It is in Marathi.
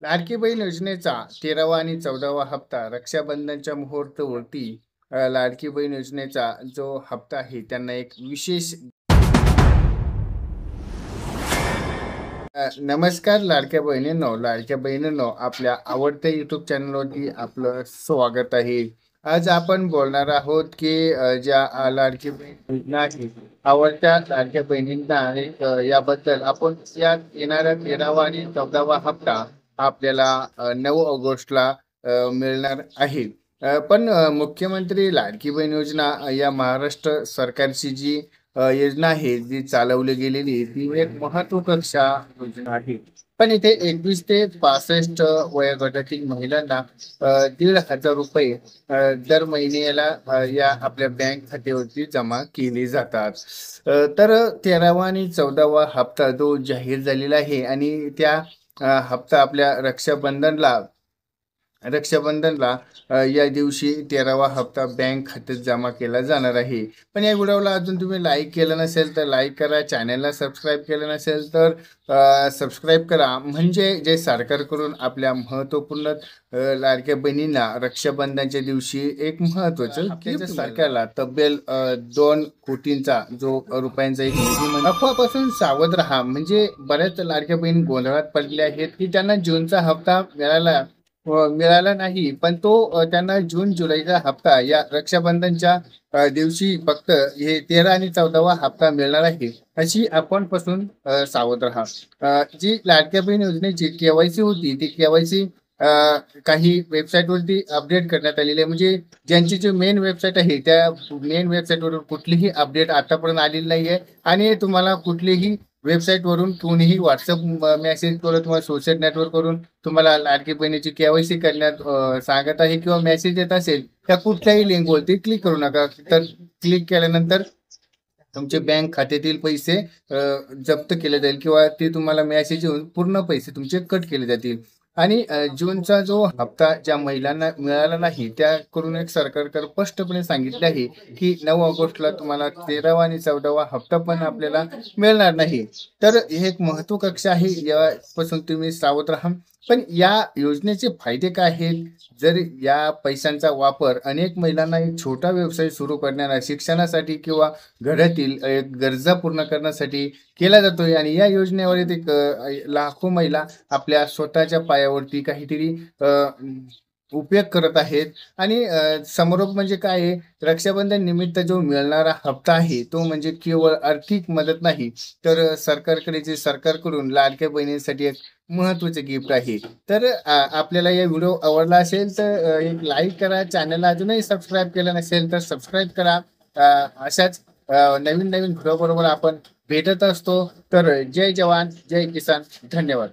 लाडकी बहीण योजनेचा 13वा आणि 14वा हप्ता रक्षाबंधनच्या मुहूर्तावरती लाडकी बहीण योजनेचा जो हप्ता आहे त्यांना एक विशेष नमस्कार लाडक्या बहिणींनो आपल्या आवडत्या युट्यूब चॅनलवरती आपलं स्वागत आहे. आज आपण बोलणार आहोत की ज्या लाडकी बहीण योजना आहे आवडत्या लाडक्या बहिणींना आणि याबद्दल आपण या येणाऱ्या 13वा आणि 14वा हप्ता आपल्याला 9 ऑगस्टला मिळणार आहे. पण मुख्यमंत्री लाडकी बहीण योजना या महाराष्ट्र सरकारची जी योजना आहे जी चालवली गेलेली ती एक महत्वाकांक्षा योजना आहे. पण इथे 21 ते 65 वयोगटातील महिलांना 1,500 रुपये दर महिन्याला या आपल्या बँक खात्यावरती जमा केले जातात. तर 13वा आणि 14वा हप्ता जो जाहीर झालेला आहे आणि त्या हप्ता आपल्या रक्षाबंधनला या दिवशी 13वा हप्ता बँक खात्यात जमा केला जाणार आहे. पण या व्हिडिओला अजून तुम्ही लाईक केलं नसेल तर लाईक करा, चॅनलला सबस्क्राईब केलं नसेल तर सबस्क्राईब करा. म्हणजे जे सरकारकडून आपल्या महत्त्वपूर्ण लाडक्या बहिणींना रक्षाबंधनच्या दिवशी एक महत्त्वाचं गिफ्ट सरकारला तब्बल 2 कोटींचा जो रुपयांचा एक निधी अफवापासून सावध राहा. म्हणजे बऱ्याच लाडक्या बहीण गोंधळात पडल्या आहेत की त्यांना जूनचा हप्ता मिळाला नाही. पण तो त्यांना जून जुलैचा हप्ता या रक्षाबंधनच्या दिवशी फक्त हे 13 आणि 14वा हप्ता मिळणार आहे अशी आपण पासून सावध राहा. जी लाडक्या बहीण योजनेची केवायसी होती ती केवायसी काही वेबसाईटवरती अपडेट करण्यात आलेली आहे. म्हणजे ज्यांची जी मेन वेबसाईट आहे त्या मेन वेबसाईटवरून कुठलीही अपडेट आतापर्यंत आलेली नाही आहे आणि तुम्हाला कुठलीही वेबसाईटवरून कोणीही व्हॉट्सअप मेसेज करून किंवा सोशल नेटवर्क करून तुम्हाला लाडकी बहिणीची केवायसी करण्यात सांगत आहे किंवा मेसेज येत असेल त्या कुठल्याही लिंकवरती क्लिक करू नका. तर क्लिक केल्यानंतर तुमचे बँक खात्यातील पैसे जप्त केले जाईल किंवा ते तुम्हाला मेसेज येऊन पूर्ण पैसे तुमचे कट केले जातील. आणि जूनचा जो हप्ता ज्या महिलांना मिळाला नाही त्याकडून एक सरकारकडे स्पष्टपणे सांगितले आहे की 9 ऑगस्टला तुम्हाला 13वा आणि 14वा हप्ता पण आपल्याला मिळणार नाही. तर हे एक महत्वाकांक्षा आहे, यापासून तुम्ही सावध राहा. पण या योजनेचे फायदे काय आहेत? जर या पैशांचा वापर अनेक महिलांना एक छोटा व्यवसाय सुरू करण्याला, शिक्षणासाठी किंवा घरातील गरजा पूर्ण करण्यासाठी केला जातोय आणि या योजनेवर एक लाखो महिला आपल्या स्वतःच्या पायावरती काहीतरी उपयोग करत आहेत. आणि समारोप म्हणजे काय आहे, रक्षाबंधन निमित्त जो मिळणारा हप्ता आहे तो म्हणजे केवळ आर्थिक मदत नाही तर सरकारकडून लाडक्या बहिणींसाठी एक महत्वाचं गिफ्ट आहे. तर आपल्याला या व्हिडिओ आवडला असेल तर एक लाईक करा, चॅनलला अजूनही सबस्क्राईब केलं नसेल तर सबस्क्राईब करा. अशाच नवीन नवीन व्हिडिओ बरोबर आपण भेटत असतो. तर जय जवान जय किसान, धन्यवाद.